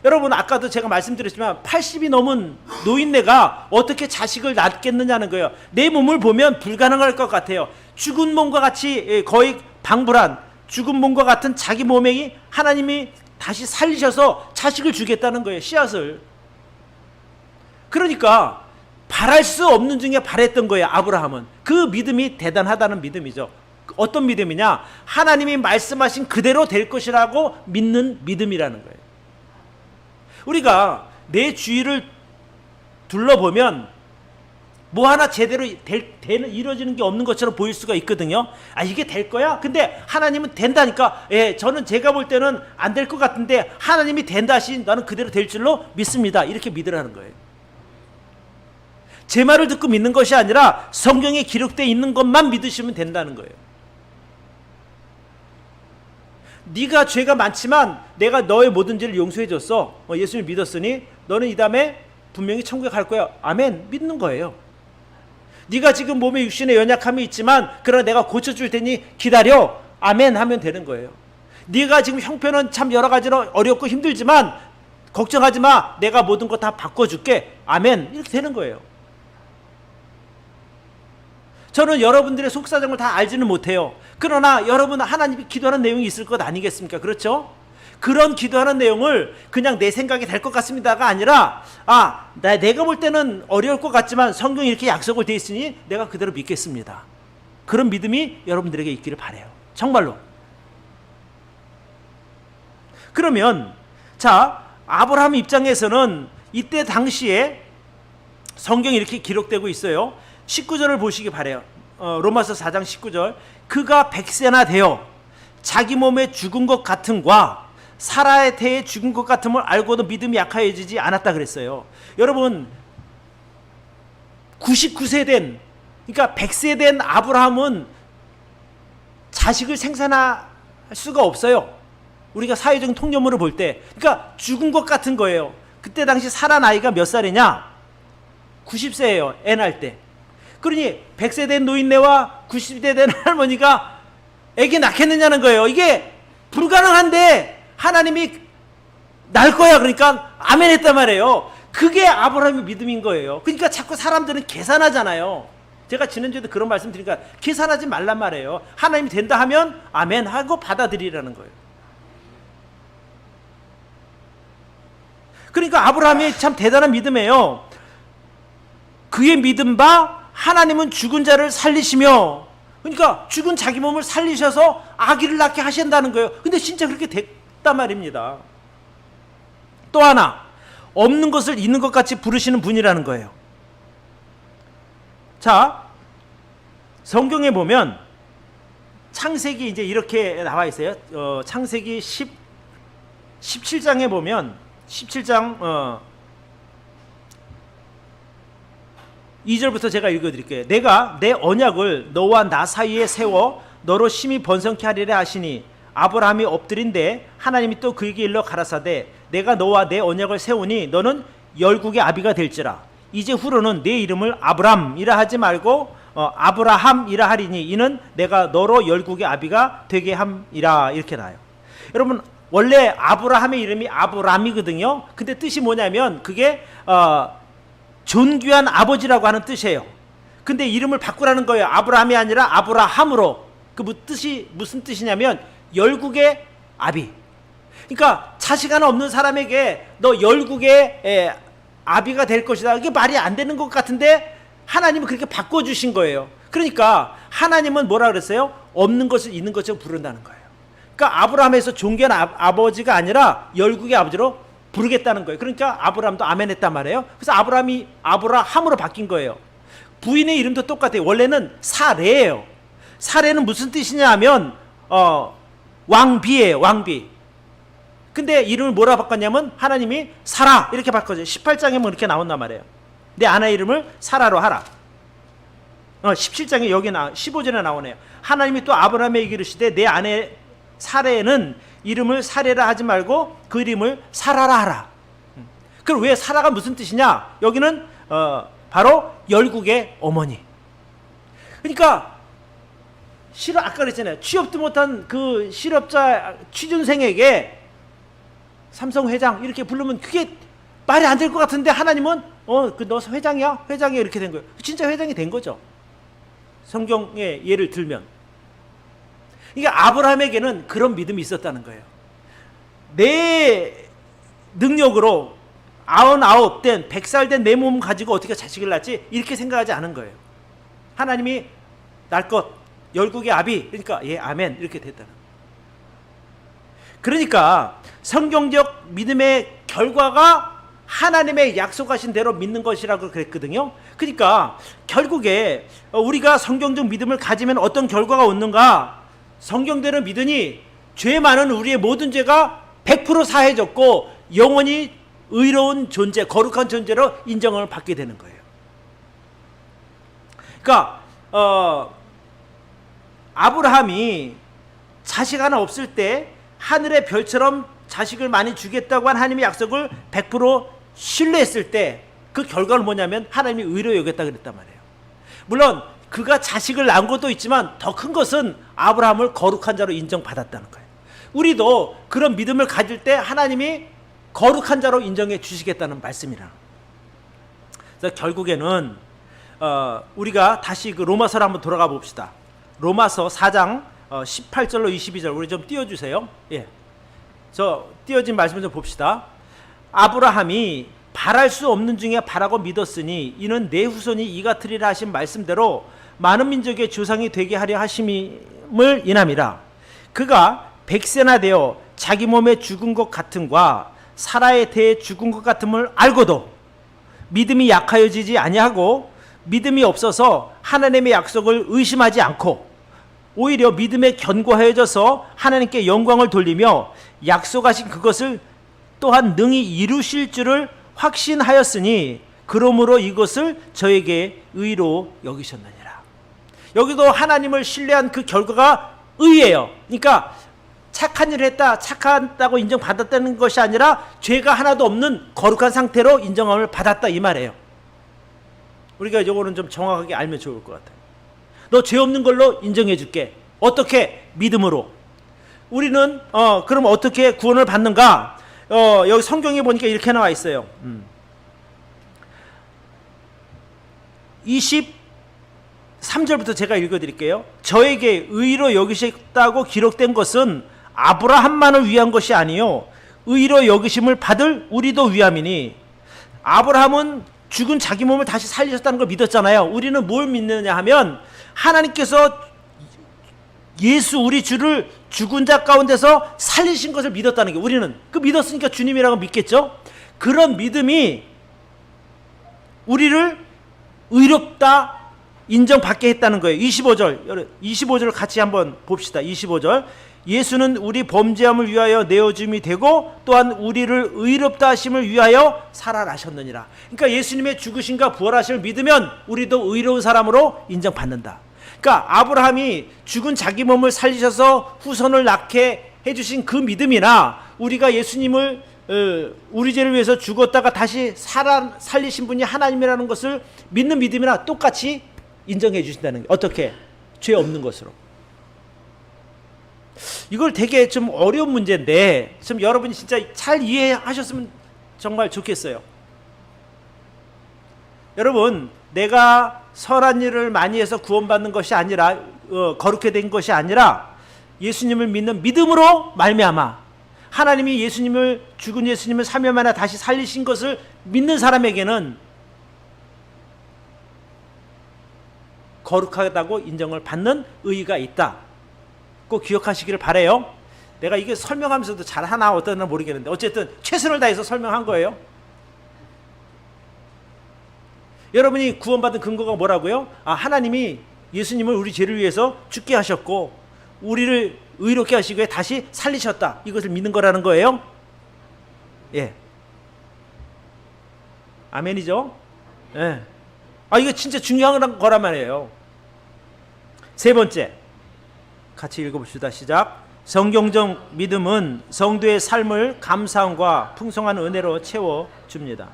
여러분 아까도 제가 말씀드렸지만 80이 넘은 노인네가 어떻게 자식을 낳겠느냐는 거예요. 내 몸을 보면 불가능할 것 같아요. 죽은 몸과 같이 거의 방불한 죽은 몸과 같은 자기 몸에 하나님이 다시 살리셔서 자식을 주겠다는 거예요. 씨앗을. 그러니까 바랄 수 없는 중에 바랬던 거예요. 아브라함은. 그 믿음이 대단하다는 믿음이죠. 어떤 믿음이냐? 하나님이 말씀하신 그대로 될 것이라고 믿는 믿음이라는 거예요. 우리가 내 주위를 둘러보면 뭐 하나 제대로 이루어지는 게 없는 것처럼 보일 수가 있거든요. 아, 이게 될 거야? 근데 하나님은 된다니까. 예, 저는 제가 볼 때는 안 될 것 같은데 하나님이 된다 하신 나는 그대로 될 줄로 믿습니다. 이렇게 믿으라는 거예요. 제 말을 듣고 믿는 것이 아니라 성경에 기록되어 있는 것만 믿으시면 된다는 거예요. 네가 죄가 많지만 내가 너의 모든 죄를 용서해 줬어. 예수를 믿었으니 너는 이 다음에 분명히 천국에 갈 거야. 아멘. 믿는 거예요. 네가 지금 몸에 육신에 연약함이 있지만 그러나 내가 고쳐줄 테니 기다려. 아멘 하면 되는 거예요. 네가 지금 형편은 참 여러 가지로 어렵고 힘들지만 걱정하지 마. 내가 모든 거 다 바꿔줄게. 아멘. 이렇게 되는 거예요. 저는 여러분들의 속사정을 다 알지는 못해요. 그러나 여러분 하나님이 기도하는 내용이 있을 것 아니겠습니까? 그렇죠? 그런 기도하는 내용을 그냥 내 생각이 될 것 같습니다가 아니라 내가 볼 때는 어려울 것 같지만 성경이 이렇게 약속을 돼 있으니 내가 그대로 믿겠습니다. 그런 믿음이 여러분들에게 있기를 바라요. 정말로. 그러면 자, 아브라함 입장에서는 이때 당시에 성경이 이렇게 기록되고 있어요. 19절을 보시기 바라요. 로마서 4장 19절. 그가 100세나 되어 자기 몸에 죽은 것 같음과 사라의 태에 죽은 것 같음을 알고도 믿음이 약하여지지 않았다 그랬어요. 여러분 99세 된, 그러니까 100세 된 아브라함은 자식을 생산할 수가 없어요. 우리가 사회적인 통념으로 볼 때. 그러니까 죽은 것 같은 거예요. 그때 당시 사라 나이가 몇 살이냐? 90세예요. 애 낳을 때. 그러니 100세 된 노인네와 90세 된 할머니가 애기 낳겠느냐는 거예요. 이게 불가능한데 하나님이 낳을 거야. 그러니까 아멘 했단 말이에요. 그게 아브라함의 믿음인 거예요. 그러니까 자꾸 사람들은 계산하잖아요. 제가 지난주에도 그런 말씀 드리니까 계산하지 말란 말이에요. 하나님이 된다 하면 아멘 하고 받아들이라는 거예요. 그러니까 아브라함이 참 대단한 믿음이에요. 그의 믿음 바 하나님은 죽은 자를 살리시며, 그러니까 죽은 자기 몸을 살리셔서 아기를 낳게 하신다는 거예요. 근데 진짜 그렇게 됐단 말입니다. 또 하나, 없는 것을 있는 것 같이 부르시는 분이라는 거예요. 자, 성경에 보면 창세기 이제 이렇게 나와 있어요. 창세기 17장에 보면 17장 2절부터 제가 읽어드릴게요. 내가 내 언약을 너와 나 사이에 세워 너로 심히 번성케 하리라 하시니 아브라함이 엎드린데 하나님이 또 그에게 일러 가라사대 내가 너와 내 언약을 세우니 너는 열국의 아비가 될지라. 이제 후로는 내 이름을 아브람이라 하지 말고 아브라함이라 하리니 이는 내가 너로 열국의 아비가 되게 함이라. 이렇게 나와요. 여러분 원래 아브라함의 이름이 아브람이거든요. 근데 뜻이 뭐냐면 그게 존귀한 아버지라고 하는 뜻이에요. 근데 이름을 바꾸라는 거예요. 아브라함이 아니라 아브라함으로. 그 뜻이 무슨 뜻이냐면 열국의 아비. 그러니까 자식 하나 없는 사람에게 너 열국의 아비가 될 것이다. 이게 말이 안 되는 것 같은데 하나님은 그렇게 바꿔주신 거예요. 그러니까 하나님은 뭐라 그랬어요? 없는 것을 있는 것처럼 부른다는 거예요. 그러니까 아브라함에서 존귀한 아버지가 아니라 열국의 아버지로 부르겠다는 거예요. 그러니까 아브라함도 아멘 했단 말이에요. 그래서 아브라함이 아브라함으로 바뀐 거예요. 부인의 이름도 똑같아요. 원래는 사레예요. 사레는 무슨 뜻이냐 하면 왕비예요. 왕비. 근데 이름을 뭐라 바꿨냐면 하나님이 사라 이렇게 바꿔줘요. 18장에 뭐 이렇게 나온단 말이에요. 내 아내 이름을 사라로 하라. 17장에 여기 15절에 나오네요. 하나님이 또 아브라함에게 이르시되 내 아내 사레는 이름을 사레라 하지 말고 그 이름을 사라라 하라. 그럼 왜 사라가 무슨 뜻이냐? 여기는 바로 열국의 어머니. 그러니까 아까 그랬잖아요. 취업도 못한 그 실업자 취준생에게 삼성 회장 이렇게 부르면 그게 말이 안 될 것 같은데 하나님은 너 회장이야? 회장이야 이렇게 된 거예요. 진짜 회장이 된 거죠. 성경의 예를 들면. 그러니까 아브라함에게는 그런 믿음이 있었다는 거예요. 내 능력으로 99 된 100살 된 내 몸 가지고 어떻게 자식을 낳지? 이렇게 생각하지 않은 거예요. 하나님이 날 것, 열국의 아비, 그러니까 예, 아멘, 이렇게 됐다는. 그러니까 성경적 믿음의 결과가 하나님의 약속하신 대로 믿는 것이라고 그랬거든요. 그러니까 결국에 우리가 성경적 믿음을 가지면 어떤 결과가 오는가? 성경대로 믿으니 죄 많은 우리의 모든 죄가 100% 사해졌고 영원히 의로운 존재, 거룩한 존재로 인정을 받게 되는 거예요. 그러니까 아브라함이 자식 하나 없을 때 하늘의 별처럼 자식을 많이 주겠다고 한 하나님의 약속을 100% 신뢰했을 때 그 결과는 뭐냐면 하나님이 의로 여겼다 그랬단 말이에요. 물론 그가 자식을 낳은 것도 있지만 더 큰 것은 아브라함을 거룩한 자로 인정받았다는 거예요. 우리도 그런 믿음을 가질 때 하나님이 거룩한 자로 인정해 주시겠다는 말씀이라. 그래서 결국에는 우리가 다시 그 로마서로 한번 돌아가 봅시다. 로마서 4장 18절로 22절 우리 좀 띄워주세요. 예, 저 띄워진 말씀 좀 봅시다. 아브라함이 바랄 수 없는 중에 바라고 믿었으니 이는 내 후손이 이 같으리라 하신 말씀대로 많은 민족의 조상이 되게 하려 하심을 인함이라. 그가 100세나 되어 자기 몸에 죽은 것 같음과 사라에 대해 죽은 것 같음을 알고도 믿음이 약하여지지 아니하고 믿음이 없어서 하나님의 약속을 의심하지 않고 오히려 믿음에 견고하여져서 하나님께 영광을 돌리며 약속하신 그것을 또한 능히 이루실 줄을 확신하였으니 그러므로 이것을 저에게 의로 여기셨느니라. 여기도 하나님을 신뢰한 그 결과가 의예요. 그러니까 착한 일을 했다, 착하다고 인정받았다는 것이 아니라 죄가 하나도 없는 거룩한 상태로 인정함을 받았다 이 말이에요. 우리가 이거는 좀 정확하게 알면 좋을 것 같아요. 너 죄 없는 걸로 인정해 줄게. 어떻게? 믿음으로. 우리는 그럼 어떻게 구원을 받는가? 여기 성경에 보니까 이렇게 나와 있어요. 23절부터 제가 읽어드릴게요. 저에게 의로 여기셨다고 기록된 것은 아브라함만을 위한 것이 아니요 의로 여기심을 받을 우리도 위함이니. 아브라함은 죽은 자기 몸을 다시 살리셨다는 걸 믿었잖아요. 우리는 뭘 믿느냐 하면 하나님께서 예수 우리 주를 죽은 자 가운데서 살리신 것을 믿었다는 게, 우리는 그 믿었으니까 주님이라고 믿겠죠. 그런 믿음이 우리를 의롭다 인정받게 했다는 거예요. 25절 같이 한번 봅시다. 25절 예수는 우리 범죄함을 위하여 내어줌이 되고 또한 우리를 의롭다 하심을 위하여 살아나셨느니라. 그러니까 예수님의 죽으심과 부활하심을 믿으면 우리도 의로운 사람으로 인정받는다. 그러니까 아브라함이 죽은 자기 몸을 살리셔서 후손을 낳게 해주신 그 믿음이나 우리가 예수님을 우리 죄를 위해서 죽었다가 다시 살리신 분이 하나님이라는 것을 믿는 믿음이나 똑같이 인정해 주신다는 게, 어떻게? 죄 없는 것으로. 이걸 되게 좀 어려운 문제인데 좀 여러분이 진짜 잘 이해하셨으면 정말 좋겠어요. 여러분, 내가 선한 일을 많이 해서 구원받는 것이 아니라 거룩해 된 것이 아니라 예수님을 믿는 믿음으로 말미암아 하나님이 예수님을, 죽은 예수님을 3일 만에 다시 살리신 것을 믿는 사람에게는 거룩하다고 인정을 받는 의의가 있다. 꼭 기억하시기를 바라요. 내가 이게 설명하면서도 잘하나 어떠나 모르겠는데 어쨌든 최선을 다해서 설명한 거예요. 여러분이 구원받은 근거가 뭐라고요? 하나님이 예수님을 우리 죄를 위해서 죽게 하셨고 우리를 의롭게 하시기 위해 다시 살리셨다. 이것을 믿는 거라는 거예요. 예. 아멘이죠? 예. 이거 진짜 중요한 거란 말이에요. 세 번째, 같이 읽어봅시다. 시작. 성경적 믿음은 성도의 삶을 감사함과 풍성한 은혜로 채워줍니다.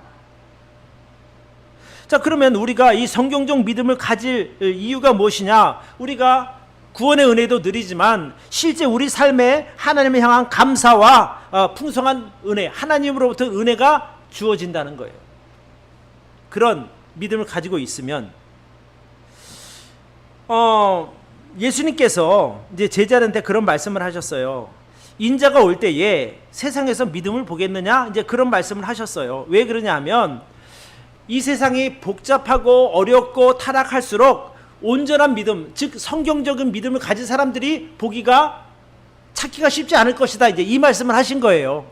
자, 그러면 우리가 이 성경적 믿음을 가질 이유가 무엇이냐? 우리가 구원의 은혜도 누리지만 실제 우리 삶에 하나님을 향한 감사와 풍성한 은혜, 하나님으로부터 은혜가 주어진다는 거예요. 그런 믿음을 가지고 있으면 예수님께서 이제 제자들한테 그런 말씀을 하셨어요. 인자가 올 때에 세상에서 믿음을 보겠느냐? 이제 그런 말씀을 하셨어요. 왜 그러냐 하면 이 세상이 복잡하고 어렵고 타락할수록 온전한 믿음, 즉 성경적인 믿음을 가진 사람들이 보기가 찾기가 쉽지 않을 것이다. 이제 이 말씀을 하신 거예요.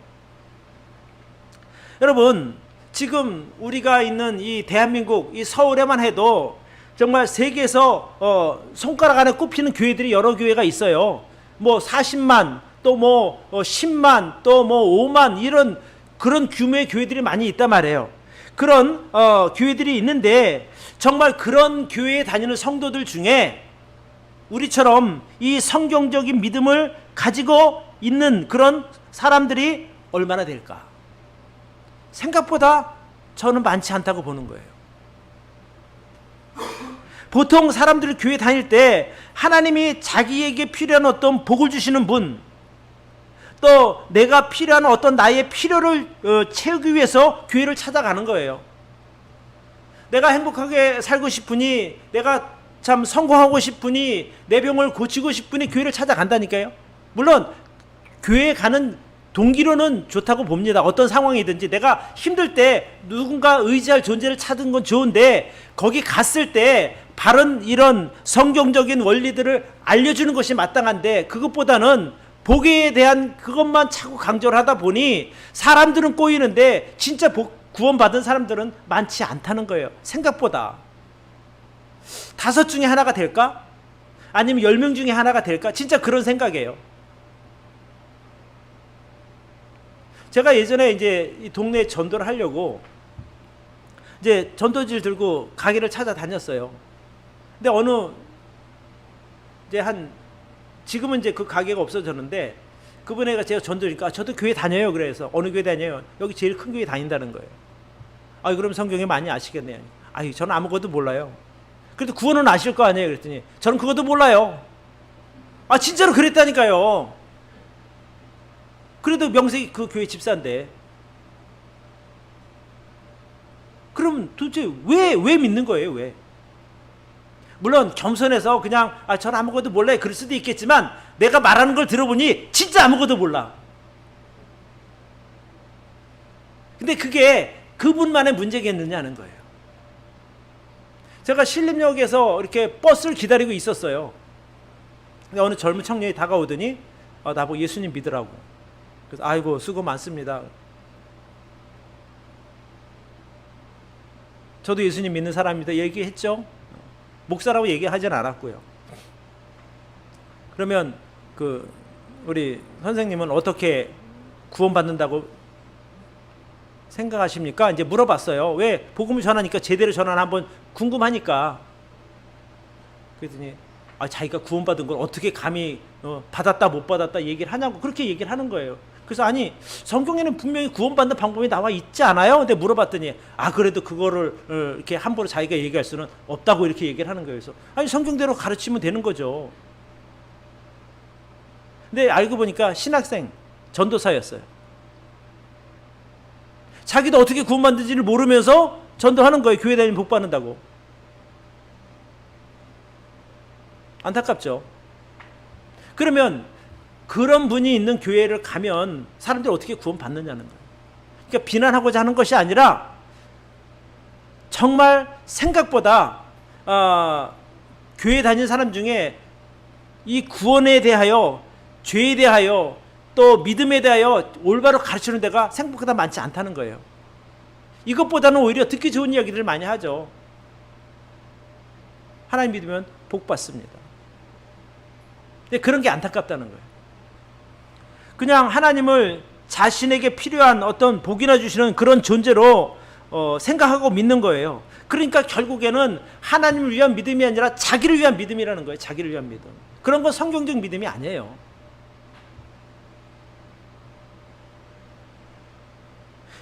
여러분, 지금 우리가 있는 이 대한민국, 이 서울에만 해도 정말 세계에서 손가락 안에 꼽히는 교회들이 여러 교회가 있어요. 뭐 40만, 또 뭐 10만, 또 뭐 5만 이런 그런 규모의 교회들이 많이 있단 말이에요. 그런 교회들이 있는데 정말 그런 교회에 다니는 성도들 중에 우리처럼 이 성경적인 믿음을 가지고 있는 그런 사람들이 얼마나 될까? 생각보다 저는 많지 않다고 보는 거예요. 보통 사람들이 교회 다닐 때 하나님이 자기에게 필요한 어떤 복을 주시는 분, 또 내가 필요한 어떤 나의 필요를 채우기 위해서 교회를 찾아가는 거예요. 내가 행복하게 살고 싶으니, 내가 참 성공하고 싶으니, 내 병을 고치고 싶으니 교회를 찾아간다니까요. 물론 교회에 가는 동기로는 좋다고 봅니다. 어떤 상황이든지 내가 힘들 때 누군가 의지할 존재를 찾은 건 좋은데 거기 갔을 때 바른 이런 성경적인 원리들을 알려주는 것이 마땅한데 그것보다는 복에 대한 그것만 자꾸 강조를 하다 보니 사람들은 꼬이는데 진짜 구원받은 사람들은 많지 않다는 거예요. 생각보다. 5 중에 하나가 될까? 아니면 10명 중에 하나가 될까? 진짜 그런 생각이에요. 제가 예전에 이제 이 동네에 전도를 하려고 이제 전도지를 들고 가게를 찾아다녔어요. 근데 이제 지금은 이제 그 가게가 없어졌는데 그분애가 제가 전도니까 저도 교회 다녀요. 그래서 어느 교회 다녀요? 여기 제일 큰 교회 다닌다는 거예요. 그럼 성경에 많이 아시겠네요. 저는 아무것도 몰라요. 그래도 구원은 아실 거 아니에요. 그랬더니 저는 그것도 몰라요. 진짜로 그랬다니까요. 그래도 명색이 그 교회 집사인데. 그럼 도대체 왜 믿는 거예요? 왜? 물론 겸손해서 그냥 저는 아무것도 몰라요. 그럴 수도 있겠지만 내가 말하는 걸 들어보니 진짜 아무것도 몰라. 근데 그게 그분만의 문제겠느냐는 거예요. 제가 신림역에서 이렇게 버스를 기다리고 있었어요. 근데 어느 젊은 청년이 다가오더니 나보고 예수님 믿으라고. 그래서 아이고 수고 많습니다. 저도 예수님 믿는 사람입니다. 얘기했죠. 목사라고 얘기하진 않았고요. 그러면 우리 선생님은 어떻게 구원받는다고 생각하십니까? 이제 물어봤어요. 왜? 복음을 전하니까 제대로 전하나 한번 궁금하니까. 그랬더니 자기가 구원받은 걸 어떻게 감히 받았다 못 받았다 얘기를 하냐고 그렇게 얘기를 하는 거예요. 그래서 성경에는 분명히 구원받는 방법이 나와 있지 않아요? 근데 물어봤더니 그래도 그거를 이렇게 함부로 자기가 얘기할 수는 없다고 이렇게 얘기를 하는 거예요. 그래서 성경대로 가르치면 되는 거죠. 근데 알고 보니까 신학생 전도사였어요. 자기도 어떻게 구원받는지를 모르면서 전도하는 거예요. 교회 다니면 복 받는다고. 안타깝죠. 그러면 그런 분이 있는 교회를 가면 사람들이 어떻게 구원받느냐는 거예요. 그러니까 비난하고자 하는 것이 아니라 정말 생각보다 교회 다니는 사람 중에 이 구원에 대하여, 죄에 대하여, 또 믿음에 대하여 올바로 가르치는 데가 생각보다 많지 않다는 거예요. 이것보다는 오히려 듣기 좋은 이야기들을 많이 하죠. 하나님 믿으면 복 받습니다. 근데 그런 게 안타깝다는 거예요. 그냥 하나님을 자신에게 필요한 어떤 복이나 주시는 그런 존재로 생각하고 믿는 거예요. 그러니까 결국에는 하나님을 위한 믿음이 아니라 자기를 위한 믿음이라는 거예요. 자기를 위한 믿음. 그런 건 성경적 믿음이 아니에요.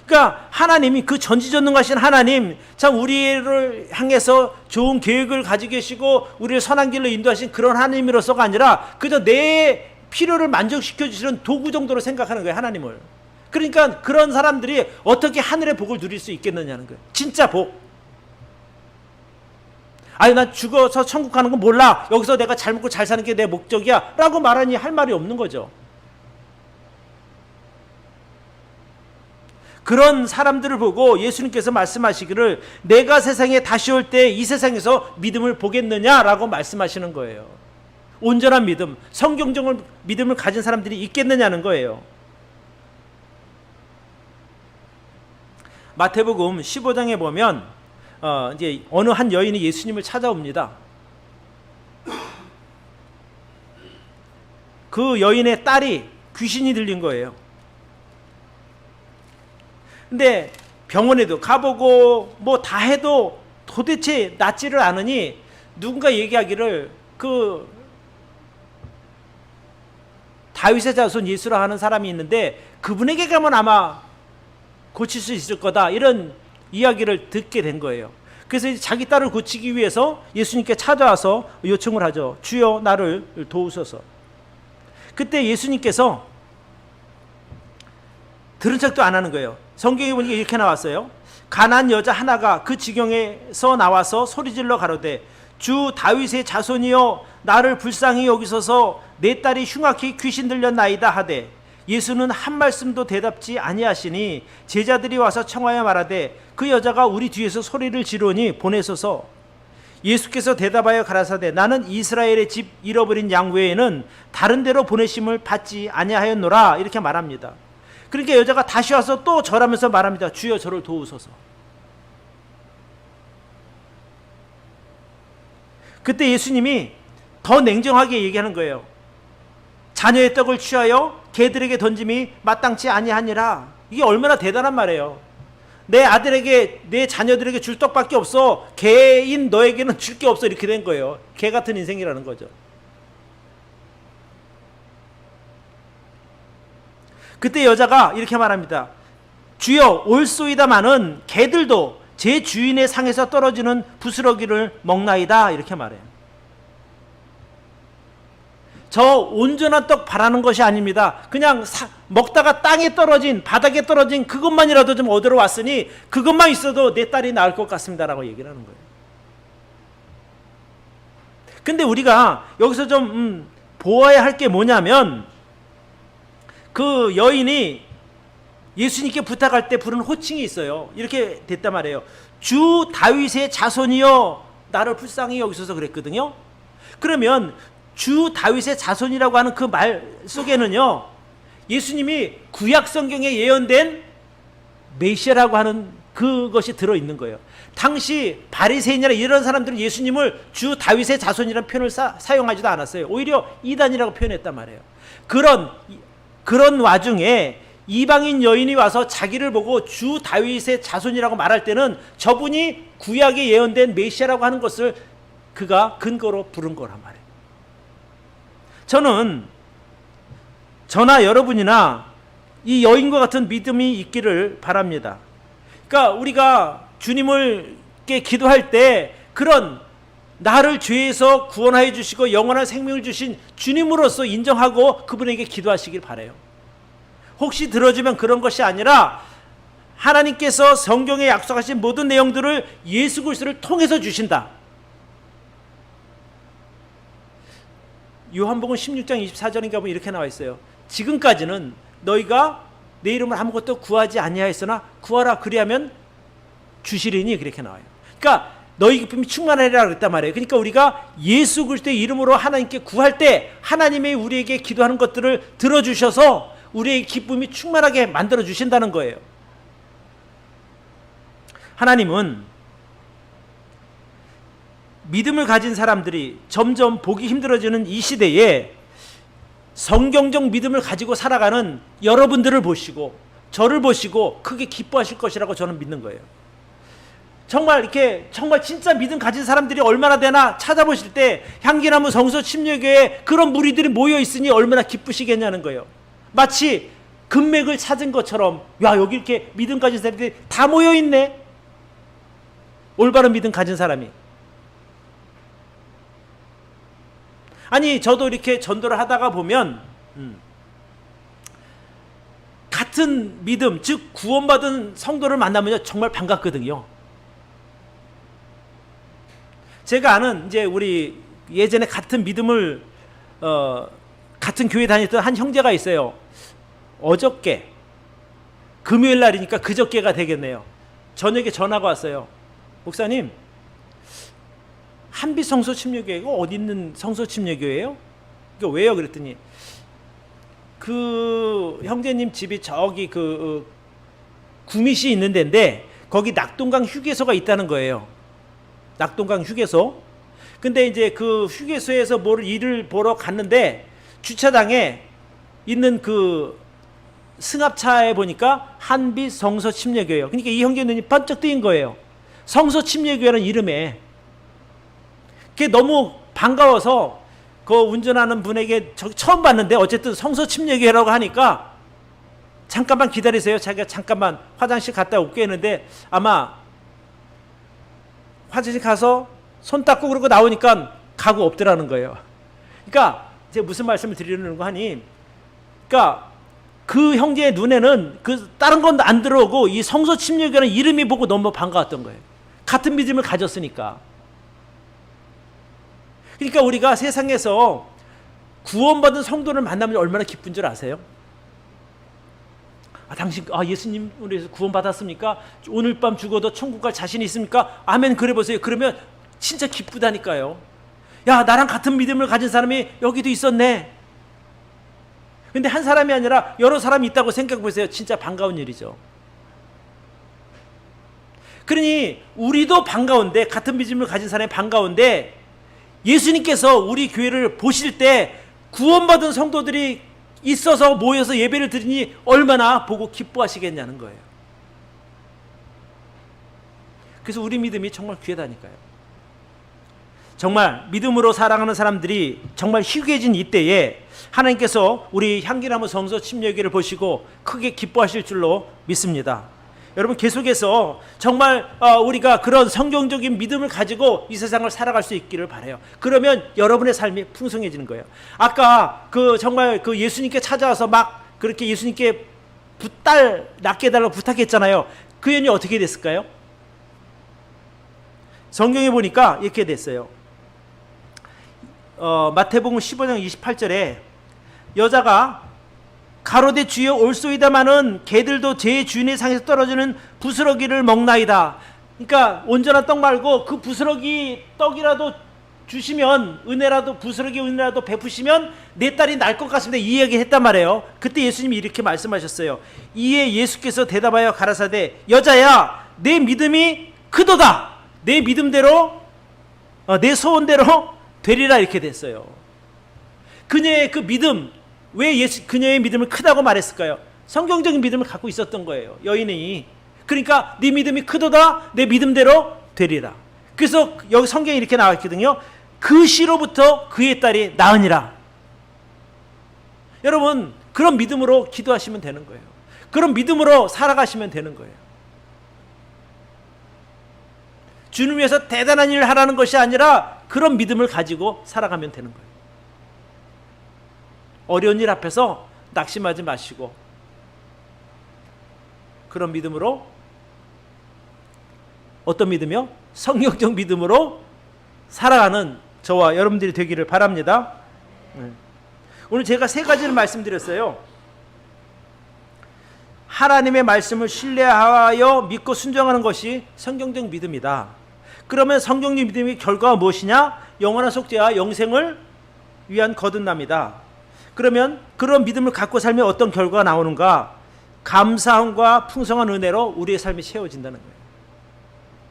그러니까 하나님이 그 전지전능하신 하나님, 참 우리를 향해서 좋은 계획을 가지고 계시고 우리를 선한 길로 인도하신 그런 하나님으로서가 아니라 그저 내 필요를 만족시켜 주시는 도구 정도로 생각하는 거예요. 하나님을. 그러니까 그런 사람들이 어떻게 하늘의 복을 누릴 수 있겠느냐는 거예요. 진짜 복. 나 죽어서 천국 가는 건 몰라. 여기서 내가 잘 먹고 잘 사는 게 내 목적이야 라고 말하니 할 말이 없는 거죠. 그런 사람들을 보고 예수님께서 말씀하시기를 내가 세상에 다시 올 때 이 세상에서 믿음을 보겠느냐라고 말씀하시는 거예요. 온전한 믿음, 성경적인 믿음을 가진 사람들이 있겠느냐는 거예요. 마태복음 15장에 보면 이제 어느 한 여인이 예수님을 찾아옵니다. 그 여인의 딸이 귀신이 들린 거예요. 근데 병원에도 가보고 뭐 다 해도 도대체 낫지를 않으니 누군가 얘기하기를 그 다윗의 자손 예수라 하는 사람이 있는데 그분에게 가면 아마 고칠 수 있을 거다, 이런 이야기를 듣게 된 거예요. 그래서 자기 딸을 고치기 위해서 예수님께 찾아와서 요청을 하죠. 주여 나를 도우소서. 그때 예수님께서 들은 척도 안 하는 거예요. 성경에 보니까 이렇게 나왔어요. 가난한 여자 하나가 그 지경에서 나와서 소리질러 가로되 주 다윗의 자손이여 나를 불쌍히 여기소서 내 딸이 흉악히 귀신 들렸나이다 하되 예수는 한 말씀도 대답지 아니하시니 제자들이 와서 청하여 말하되 그 여자가 우리 뒤에서 소리를 지르니 보내소서. 예수께서 대답하여 가라사대 나는 이스라엘의 집 잃어버린 양 외에는 다른 데로 보내심을 받지 아니하였노라, 이렇게 말합니다. 그러니까 여자가 다시 와서 또 절하면서 말합니다. 주여 저를 도우소서. 그때 예수님이 더 냉정하게 얘기하는 거예요. 자녀의 떡을 취하여 개들에게 던짐이 마땅치 아니하니라. 이게 얼마나 대단한 말이에요. 내 아들에게, 내 자녀들에게 줄 떡밖에 없어. 개인 너에게는 줄 게 없어. 이렇게 된 거예요. 개 같은 인생이라는 거죠. 그때 여자가 이렇게 말합니다. 주여 올소이다마는 개들도 제 주인의 상에서 떨어지는 부스러기를 먹나이다, 이렇게 말해요. 저 온전한 떡 바라는 것이 아닙니다. 그냥 먹다가 땅에 떨어진, 바닥에 떨어진 그것만이라도 좀 얻으러 왔으니 그것만 있어도 내 딸이 나을 것 같습니다라고 얘기를 하는 거예요. 근데 우리가 여기서 좀 보아야 할 게 뭐냐면 그 여인이 예수님께 부탁할 때 부르는 호칭이 있어요. 이렇게 됐단 말이에요. 주 다윗의 자손이여 나를 불쌍히 여기소서 그랬거든요. 그러면 주 다윗의 자손이라고 하는 그 말 속에는요, 예수님이 구약 성경에 예언된 메시아라고 하는 그것이 들어있는 거예요. 당시 바리새인이나 이런 사람들은 예수님을 주 다윗의 자손이라는 표현을 사용하지도 않았어요. 오히려 이단이라고 표현했단 말이에요. 그런 와중에 이방인 여인이 와서 자기를 보고 주 다윗의 자손이라고 말할 때는 저분이 구약에 예언된 메시아라고 하는 것을 그가 근거로 부른 거란 말이에요. 저는 저나 여러분이나 이 여인과 같은 믿음이 있기를 바랍니다. 그러니까 우리가 주님을께 기도할 때 그런 나를 죄에서 구원하여 주시고 영원한 생명을 주신 주님으로서 인정하고 그분에게 기도하시길 바라요. 혹시 들어주면 그런 것이 아니라 하나님께서 성경에 약속하신 모든 내용들을 예수 그리스도를 통해서 주신다. 요한복음 16장 24절인가 보면 이렇게 나와 있어요. 지금까지는 너희가 내 이름을 아무것도 구하지 아니하였으나 구하라 그리하면 주시리니, 그렇게 나와요. 그러니까 너희 기쁨이 충만하리라 그랬단 말이에요. 그러니까 우리가 예수 그리스도의 이름으로 하나님께 구할 때 하나님이 우리에게 기도하는 것들을 들어주셔서 우리의 기쁨이 충만하게 만들어 주신다는 거예요. 하나님은 믿음을 가진 사람들이 점점 보기 힘들어지는 이 시대에 성경적 믿음을 가지고 살아가는 여러분들을 보시고 저를 보시고 크게 기뻐하실 것이라고 저는 믿는 거예요. 정말 이렇게 정말 진짜 믿음 가진 사람들이 얼마나 되나 찾아보실 때 향기나무 성서 침례교회에 그런 무리들이 모여 있으니 얼마나 기쁘시겠냐는 거예요. 마치 금맥을 찾은 것처럼, 야 여기 이렇게 믿음 가진 사람들이 다 모여 있네. 올바른 믿음 가진 사람이. 아니 저도 이렇게 전도를 하다가 보면 같은 믿음, 즉 구원받은 성도를 만나면 정말 반갑거든요. 제가 아는 이제 우리 예전에 같은 믿음을 같은 교회 다녔던 한 형제가 있어요. 어저께 금요일 날이니까 그저께가 되겠네요. 저녁에 전화가 왔어요. 목사님, 한빛 성소 침례교회가 어디 있는 성소 침례교회예요? 그러니까 왜요? 그랬더니 그 형제님 집이 저기 그 구미시에 있는 데인데 거기 낙동강 휴게소가 있다는 거예요. 낙동강 휴게소. 근데 이제 그 휴게소에서 일을 보러 갔는데 주차장에 있는 그 승합차에 보니까 한빛 성소 침례교회예요. 그러니까 이 형제 눈이 번쩍 뜨인 거예요. 성소 침례교회라는 이름에. 그게 너무 반가워서 그 운전하는 분에게 처음 봤는데 어쨌든 성소 침례교회라고 하니까 잠깐만 기다리세요. 자기가 잠깐만 화장실 갔다 올게 했는데 아마 화장실 가서 손 닦고 그러고 나오니까 가구 없더라는 거예요. 그러니까 제가 무슨 말씀을 드리려는 거 하니, 그러니까 그 형제의 눈에는 그 다른 건 안 들어오고 이 성소 침례교회라는 이름이 보고 너무 반가웠던 거예요. 같은 믿음을 가졌으니까. 그러니까 우리가 세상에서 구원받은 성도를 만나면 얼마나 기쁜 줄 아세요? 당신 예수님 우리에서 구원받았습니까? 오늘 밤 죽어도 천국 갈 자신 있습니까? 아멘. 그래 보세요. 그러면 진짜 기쁘다니까요. 야, 나랑 같은 믿음을 가진 사람이 여기도 있었네. 근데 한 사람이 아니라 여러 사람이 있다고 생각해 보세요. 진짜 반가운 일이죠. 그러니 우리도 반가운데, 같은 믿음을 가진 사람이 반가운데, 예수님께서 우리 교회를 보실 때 구원받은 성도들이 있어서 모여서 예배를 드리니 얼마나 보고 기뻐하시겠냐는 거예요. 그래서 우리 믿음이 정말 귀하다니까요. 정말 믿음으로 살아가는 사람들이 정말 희귀해진 이때에 하나님께서 우리 향기나무 성소 침례교회를 보시고 크게 기뻐하실 줄로 믿습니다. 여러분, 계속해서 정말 우리가 그런 성경적인 믿음을 가지고 이 세상을 살아갈 수 있기를 바라요. 그러면 여러분의 삶이 풍성해지는 거예요. 아까 정말 예수님께 찾아와서 막 그렇게 예수님께 딸 낳게 해달라고 부탁했잖아요. 그 연이 어떻게 됐을까요? 성경에 보니까 이렇게 됐어요. 마태복음 15장 28절에 여자가 가로되 주여 올소이다마는 개들도 제 주인의 상에서 떨어지는 부스러기를 먹나이다. 그러니까 온전한 떡 말고 그 부스러기 떡이라도 주시면, 부스러기 은혜라도 베푸시면 내 딸이 날 것 같습니다. 이 이야기 했단 말이에요. 그때 예수님이 이렇게 말씀하셨어요. 이에 예수께서 대답하여 가라사대 여자야, 내 믿음이 크도다. 내 믿음대로 내 소원대로 되리라. 이렇게 됐어요. 그녀의 그 믿음, 왜 그녀의 믿음을 크다고 말했을까요? 성경적인 믿음을 갖고 있었던 거예요, 여인이. 그러니까 네 믿음이 크도다, 내 믿음대로 되리라. 그래서 여기 성경에 이렇게 나와 있거든요. 그 씨로부터 그의 딸이 나으니라. 여러분, 그런 믿음으로 기도하시면 되는 거예요. 그런 믿음으로 살아가시면 되는 거예요. 주님 위해서 대단한 일을 하라는 것이 아니라 그런 믿음을 가지고 살아가면 되는 거예요. 어려운 일 앞에서 낙심하지 마시고 그런 믿음으로, 어떤 믿음이요? 성경적 믿음으로 살아가는 저와 여러분들이 되기를 바랍니다. 오늘 제가 3가지를 말씀드렸어요. 하나님의 말씀을 신뢰하여 믿고 순종하는 것이 성경적 믿음이다. 그러면 성경적 믿음의 결과가 무엇이냐? 영원한 속죄와 영생을 위한 거듭남이다. 그러면 그런 믿음을 갖고 살면 어떤 결과가 나오는가? 감사함과 풍성한 은혜로 우리의 삶이 채워진다는 거예요.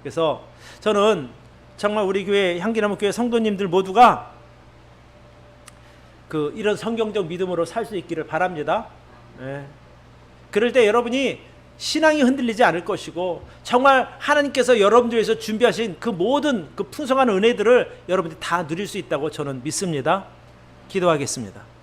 그래서 저는 정말 우리 교회 향기나무 교회 성도님들 모두가 이런 성경적 믿음으로 살 수 있기를 바랍니다. 그럴 때 여러분이 신앙이 흔들리지 않을 것이고 정말 하나님께서 여러분들 위해서 준비하신 그 모든 그 풍성한 은혜들을 여러분들이 다 누릴 수 있다고 저는 믿습니다. 기도하겠습니다.